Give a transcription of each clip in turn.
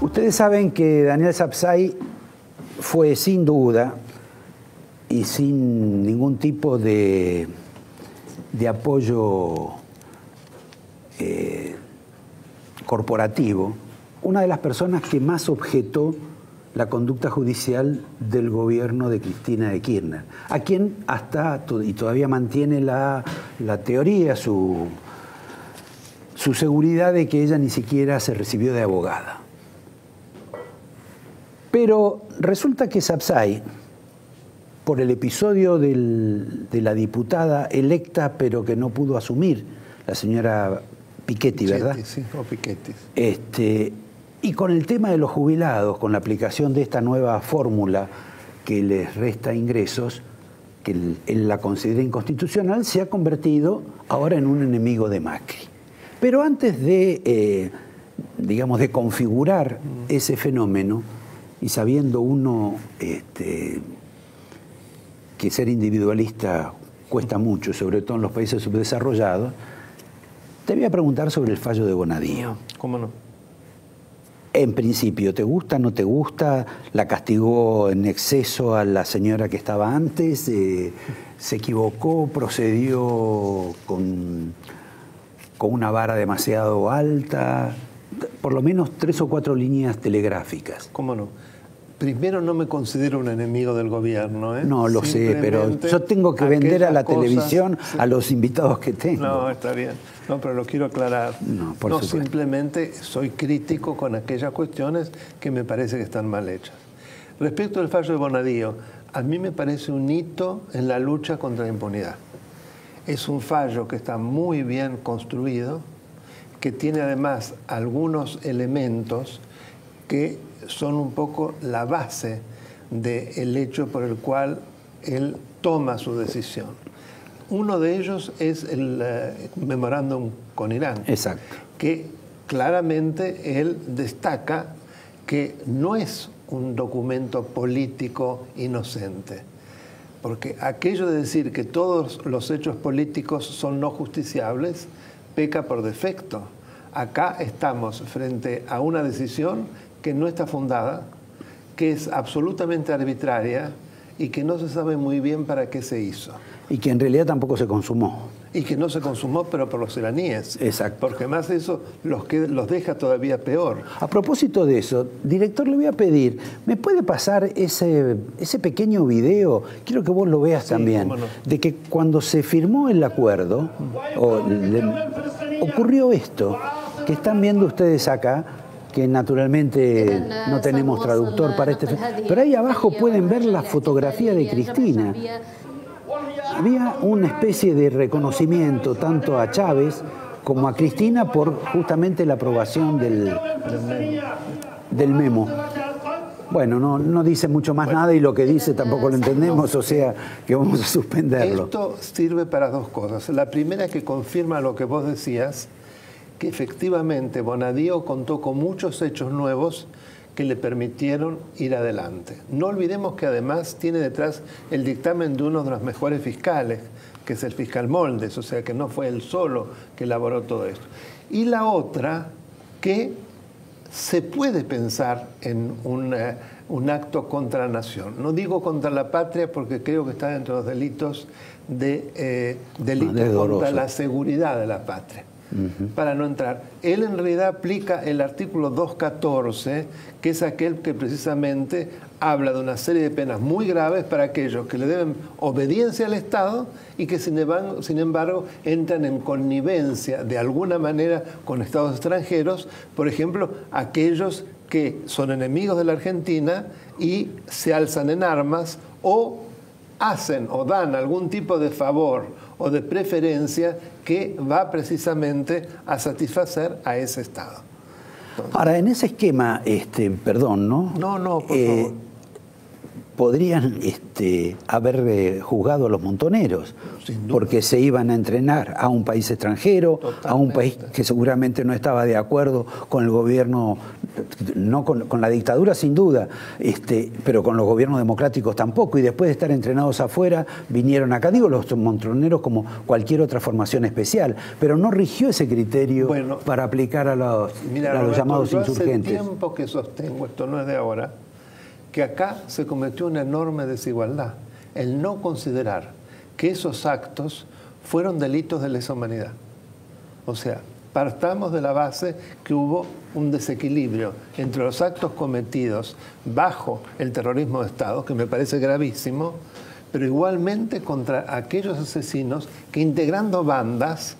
Ustedes saben que Daniel Sapsay fue sin duda y sin ningún tipo de apoyo corporativo, una de las personas que más objetó la conducta judicial del gobierno de Cristina de Kirchner, a quien hasta y todavía mantiene la teoría, su seguridad de que ella ni siquiera se recibió de abogada. Pero resulta que Sapsay, por el episodio de la diputada electa pero que no pudo asumir, la señora Piketty, ¿verdad? Sí, o Piketty. Y con el tema de los jubilados, con la aplicación de esta nueva fórmula que les resta ingresos, que él la considera inconstitucional, se ha convertido ahora en un enemigo de Macri. Pero antes de, digamos, de configurar ese fenómeno, y sabiendo uno que ser individualista cuesta mucho, sobre todo en los países subdesarrollados, te voy a preguntar sobre el fallo de Bonadío. ¿Cómo no? En principio, ¿te gusta, no te gusta? ¿La castigó en exceso a la señora que estaba antes? ¿Se equivocó? ¿Procedió con una vara demasiado alta? Por lo menos 3 o 4 líneas telegráficas. ¿Cómo no? Primero, no me considero un enemigo del gobierno, ¿eh? No, lo sé, pero yo tengo que vender a la televisión a los invitados que tengo. No, está bien. No, pero lo quiero aclarar. No, por supuesto. Simplemente soy crítico con aquellas cuestiones que me parece que están mal hechas. Respecto al fallo de Bonadío, a mí me parece un hito en la lucha contra la impunidad. Es un fallo que está muy bien construido, que tiene además algunos elementos que son un poco la base del hecho por el cual él toma su decisión. Uno de ellos es el memorándum con Irán. Exacto. Que claramente él destaca que no es un documento político inocente. Porque aquello de decir que todos los hechos políticos son no justiciables, peca por defecto. Acá estamos frente a una decisión que no está fundada, que es absolutamente arbitraria y que no se sabe muy bien para qué se hizo. Y que en realidad tampoco se consumó. Y que no se consumó, pero por los iraníes. Exacto. Porque más eso los deja todavía peor. A propósito de eso, director, le voy a pedir, ¿me puede pasar ese pequeño video? Quiero que vos lo veas también. Cómo no. De que cuando se firmó el acuerdo, ocurrió esto, que están viendo ustedes acá, que naturalmente no tenemos traductor para este... Pero ahí abajo pueden ver la fotografía de Cristina. Había una especie de reconocimiento tanto a Chávez como a Cristina por justamente la aprobación del memo. Bueno, no dice mucho más nada y lo que dice tampoco lo entendemos, o sea que vamos a suspenderlo. Esto sirve para dos cosas. La primera es que confirma lo que vos decías, que efectivamente Bonadío contó con muchos hechos nuevos que le permitieron ir adelante. No olvidemos que además tiene detrás el dictamen de uno de los mejores fiscales, que es el fiscal Moldes, o sea que no fue él solo que elaboró todo esto. Y la otra, que se puede pensar en un acto contra la nación. No digo contra la patria porque creo que está dentro de los delitos contra la seguridad de la patria. Para no entrar. Él en realidad aplica el artículo 214, que es aquel que precisamente habla de una serie de penas muy graves para aquellos que le deben obediencia al Estado y que sin embargo entran en connivencia de alguna manera con Estados extranjeros, por ejemplo, aquellos que son enemigos de la Argentina y se alzan en armas o hacen o dan algún tipo de favor o de preferencia que va precisamente a satisfacer a ese Estado. Ahora, en ese esquema, perdón, ¿no? No, por favor. podrían haber juzgado a los montoneros, porque se iban a entrenar a un país extranjero, totalmente, a un país que seguramente no estaba de acuerdo con el gobierno, no con la dictadura sin duda, pero con los gobiernos democráticos tampoco, y después de estar entrenados afuera vinieron acá. Digo, los montoneros como cualquier otra formación especial, pero no rigió ese criterio para aplicar a los llamados insurgentes. Hace tiempo que sostengo, esto no es de ahora, que acá se cometió una enorme desigualdad, el no considerar que esos actos fueron delitos de lesa humanidad. O sea, partamos de la base que hubo un desequilibrio entre los actos cometidos bajo el terrorismo de Estado, que me parece gravísimo, pero igualmente contra aquellos asesinos que, integrando bandas,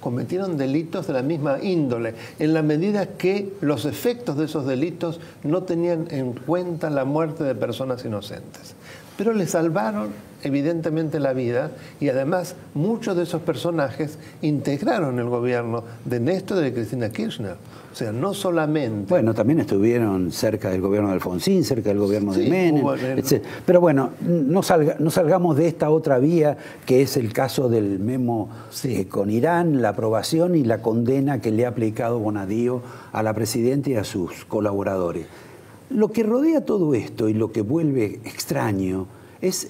cometieron delitos de la misma índole, en la medida que los efectos de esos delitos no tenían en cuenta la muerte de personas inocentes. Pero le salvaron evidentemente la vida, y además muchos de esos personajes integraron el gobierno de Néstor y de Cristina Kirchner. O sea, no solamente... Bueno, también estuvieron cerca del gobierno de Alfonsín, cerca del gobierno de Menem, etc. Pero bueno, no salgamos de esta otra vía, que es el caso del memo con Irán, la aprobación y la condena que le ha aplicado Bonadío a la presidenta y a sus colaboradores. Lo que rodea todo esto y lo que vuelve extraño es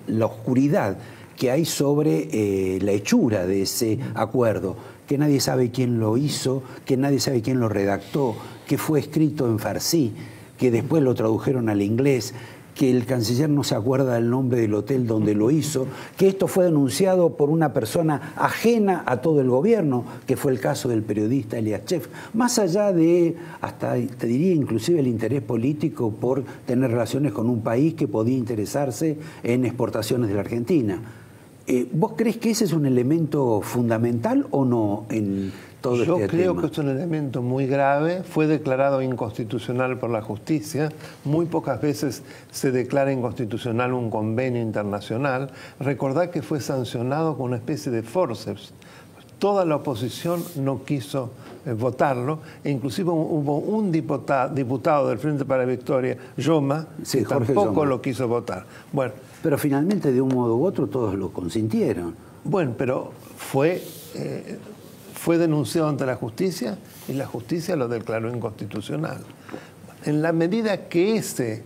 la oscuridad que hay sobre la hechura de ese acuerdo, que nadie sabe quién lo hizo, que nadie sabe quién lo redactó, que fue escrito en farsi, que después lo tradujeron al inglés, que el canciller no se acuerda del nombre del hotel donde lo hizo, que esto fue denunciado por una persona ajena a todo el gobierno, que fue el caso del periodista Elias Chef, más allá de, hasta te diría inclusive el interés político por tener relaciones con un país que podía interesarse en exportaciones de la Argentina. ¿Vos crees que ese es un elemento fundamental o no en todo este tema? Yo creo que es un elemento muy grave, fue declarado inconstitucional por la justicia, muy pocas veces se declara inconstitucional un convenio internacional. Recordad que fue sancionado con una especie de forceps. Toda la oposición no quiso votarlo, e inclusive hubo un diputado del Frente para la Victoria, Yoma, que tampoco lo quiso votar. Bueno, pero finalmente, de un modo u otro, todos lo consintieron. Bueno, pero fue denunciado ante la justicia y la justicia lo declaró inconstitucional. En la medida que ese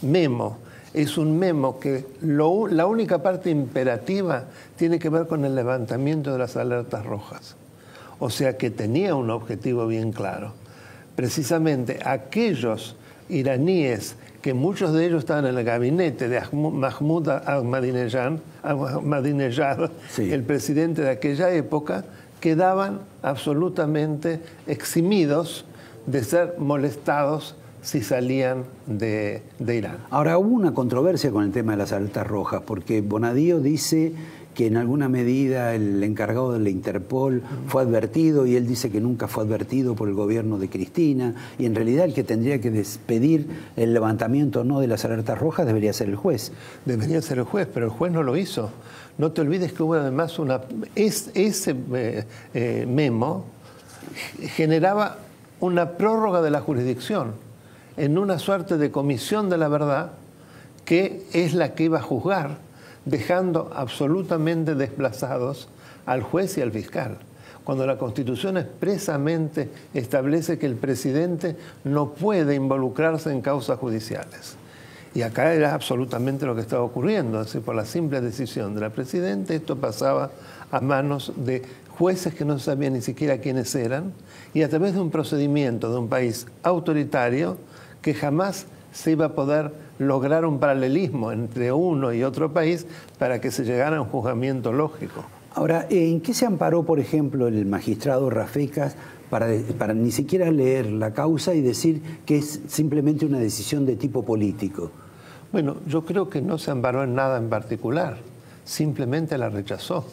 memo es un memo que la única parte imperativa tiene que ver con el levantamiento de las alertas rojas. O sea que tenía un objetivo bien claro. Precisamente aquellos iraníes, que muchos de ellos estaban en el gabinete de Mahmoud Ahmadinejad, el presidente de aquella época, quedaban absolutamente eximidos de ser molestados si salían de Irán. Ahora, hubo una controversia con el tema de las alertas rojas, porque Bonadío dice que en alguna medida el encargado de la Interpol fue advertido, y él dice que nunca fue advertido por el gobierno de Cristina, y en realidad el que tendría que despedir el levantamiento o no de las alertas rojas debería ser el juez. Debería ser el juez, pero el juez no lo hizo. No te olvides que hubo además ese memo generaba una prórroga de la jurisdicción en una suerte de comisión de la verdad, que es la que iba a juzgar, dejando absolutamente desplazados al juez y al fiscal, cuando la Constitución expresamente establece que el presidente no puede involucrarse en causas judiciales. Y acá era absolutamente lo que estaba ocurriendo, es decir, por la simple decisión de la presidenta, esto pasaba a manos de jueces que no sabían ni siquiera quiénes eran, y a través de un procedimiento de un país autoritario que jamás se iba a poder lograr un paralelismo entre uno y otro país para que se llegara a un juzgamiento lógico. Ahora, ¿en qué se amparó, por ejemplo, el magistrado Rafecas para ni siquiera leer la causa y decir que es simplemente una decisión de tipo político? Bueno, yo creo que no se amparó en nada en particular, simplemente la rechazó.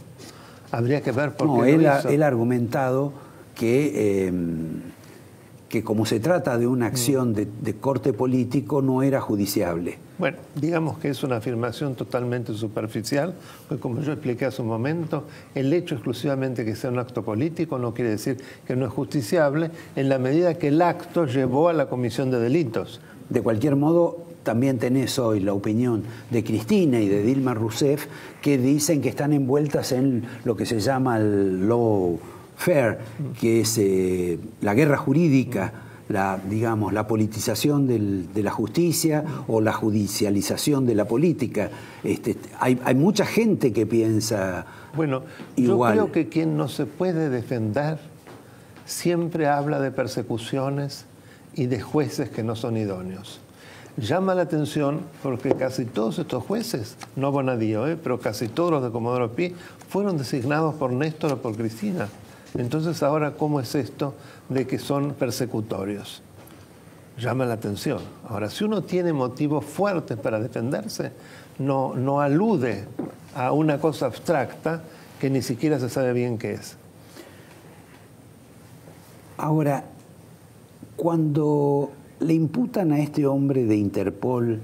Habría que ver por qué lo hizo. Él ha argumentado que que como se trata de una acción de corte político, no era judiciable. Bueno, digamos que es una afirmación totalmente superficial, porque como yo expliqué hace un momento, el hecho exclusivamente que sea un acto político no quiere decir que no es justiciable en la medida que el acto llevó a la comisión de delitos. De cualquier modo, también tenés hoy la opinión de Cristina y de Dilma Rousseff, que dicen que están envueltas en lo que se llama el lawfare, que es la guerra jurídica, digamos, la politización de la justicia o la judicialización de la política. Hay mucha gente que piensa bueno, igual. Yo creo que quien no se puede defender siempre habla de persecuciones y de jueces que no son idóneos. Llama la atención porque casi todos estos jueces, no Bonadío, pero casi todos los de Comodoro Pi, fueron designados por Néstor o por Cristina. Entonces ahora, ¿cómo es esto de que son persecutorios? Llama la atención. Ahora, si uno tiene motivos fuertes para defenderse, no alude a una cosa abstracta que ni siquiera se sabe bien qué es. Ahora, cuando le imputan a este hombre de Interpol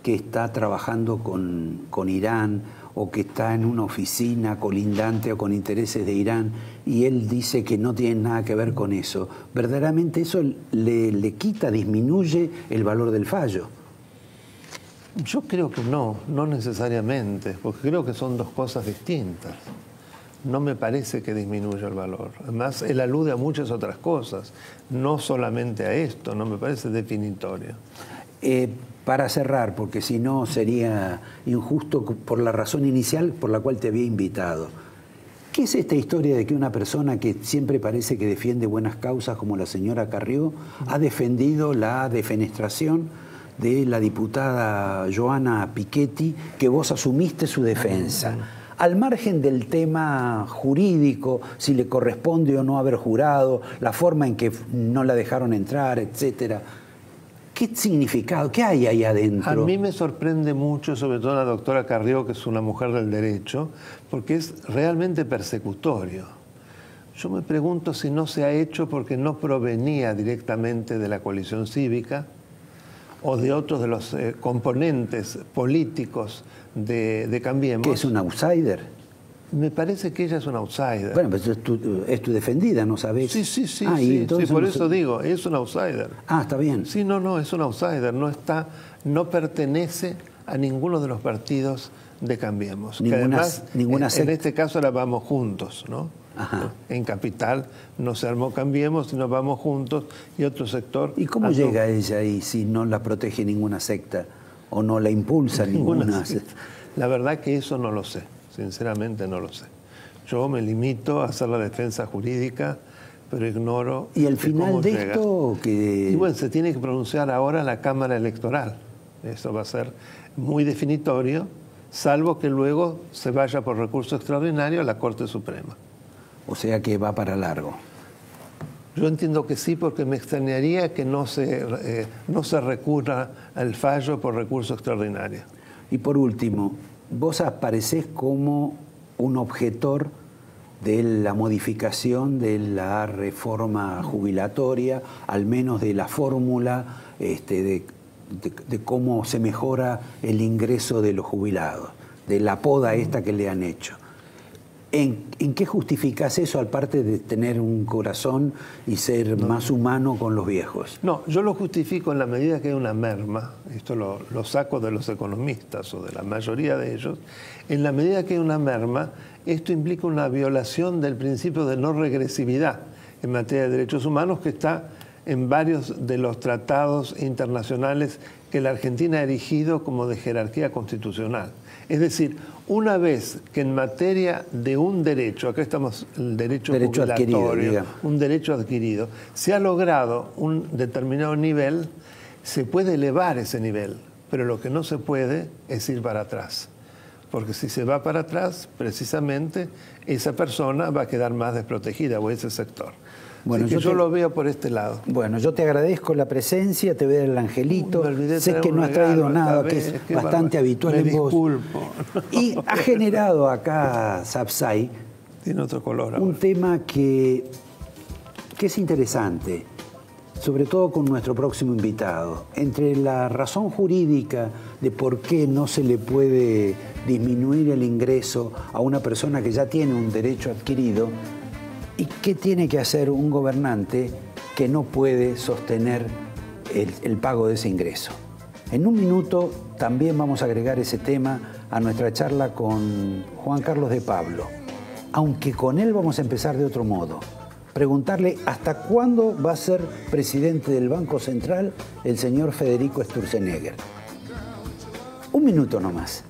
que está trabajando con Irán o que está en una oficina colindante o con intereses de Irán y él dice que no tiene nada que ver con eso, ¿verdaderamente eso le quita, disminuye el valor del fallo? Yo creo que no necesariamente, porque creo que son dos cosas distintas. No me parece que disminuya el valor. Además, él alude a muchas otras cosas, no solamente a esto, no me parece definitorio. Para cerrar, porque si no sería injusto por la razón inicial por la cual te había invitado. ¿Qué es esta historia de que una persona que siempre parece que defiende buenas causas, como la señora Carrió, ha defendido la defenestración de la diputada Joana Piketty, que vos asumiste su defensa? Al margen del tema jurídico, si le corresponde o no haber jurado, la forma en que no la dejaron entrar, etcétera, ¿qué significado? ¿Qué hay ahí adentro? A mí me sorprende mucho, sobre todo la doctora Carrió, que es una mujer del derecho, porque es realmente persecutorio. Yo me pregunto si no se ha hecho porque no provenía directamente de la coalición cívica o de otros de los componentes políticos de Cambiemos. ¿Que es un outsider? Me parece que ella es un outsider. Bueno, pues es tu defendida, ¿no sabés? Sí, por eso digo, es un outsider. Ah, está bien. Sí, no, es un outsider, no pertenece a ninguno de los partidos de Cambiemos. Ninguna en este caso la Vamos Juntos, ¿no? Ajá. En Capital no se armó Cambiemos, sino Vamos Juntos y otro sector. ¿Y cómo llega ella ahí si no la protege ninguna secta o no la impulsa ninguna secta? La verdad que eso no lo sé, sinceramente no lo sé. Yo me limito a hacer la defensa jurídica, pero ignoro. ¿Y el final de esto? Y bueno, se tiene que pronunciar ahora la Cámara Electoral. Eso va a ser muy definitorio, salvo que luego se vaya por recurso extraordinario a la Corte Suprema. O sea que va para largo. Yo entiendo que sí, porque me extrañaría que no se recurra al fallo por recurso extraordinario. Y por último, vos aparecés como un objetor de la modificación de la reforma jubilatoria, al menos de la fórmula de cómo se mejora el ingreso de los jubilados, de la poda esta que le han hecho. ¿En qué justificás eso, aparte de tener un corazón y ser más humano con los viejos? No, yo lo justifico en la medida que hay una merma, esto lo saco de los economistas o de la mayoría de ellos, en la medida que hay una merma, esto implica una violación del principio de no regresividad en materia de derechos humanos que está en varios de los tratados internacionales que la Argentina ha erigido como de jerarquía constitucional. Es decir, una vez que en materia de un derecho, acá estamos el derecho jubilatorio, un derecho adquirido, se ha logrado un determinado nivel, se puede elevar ese nivel, pero lo que no se puede es ir para atrás. Porque si se va para atrás, precisamente, esa persona va a quedar más desprotegida, o ese sector. Bueno, yo lo veo por este lado. Bueno, yo te agradezco la presencia, te voy a dar el angelito. Sé que no has traído nada, que es bastante habitual en vos. Y ha generado acá, Sapsay, tiene otro color un tema que es interesante. sobre todo con nuestro próximo invitado, entre la razón jurídica de por qué no se le puede disminuir el ingreso a una persona que ya tiene un derecho adquirido y qué tiene que hacer un gobernante que no puede sostener el pago de ese ingreso. En un minuto también vamos a agregar ese tema a nuestra charla con Juan Carlos de Pablo, aunque con él vamos a empezar de otro modo. Preguntarle hasta cuándo va a ser presidente del Banco Central el señor Federico Sturzenegger. Un minuto nomás.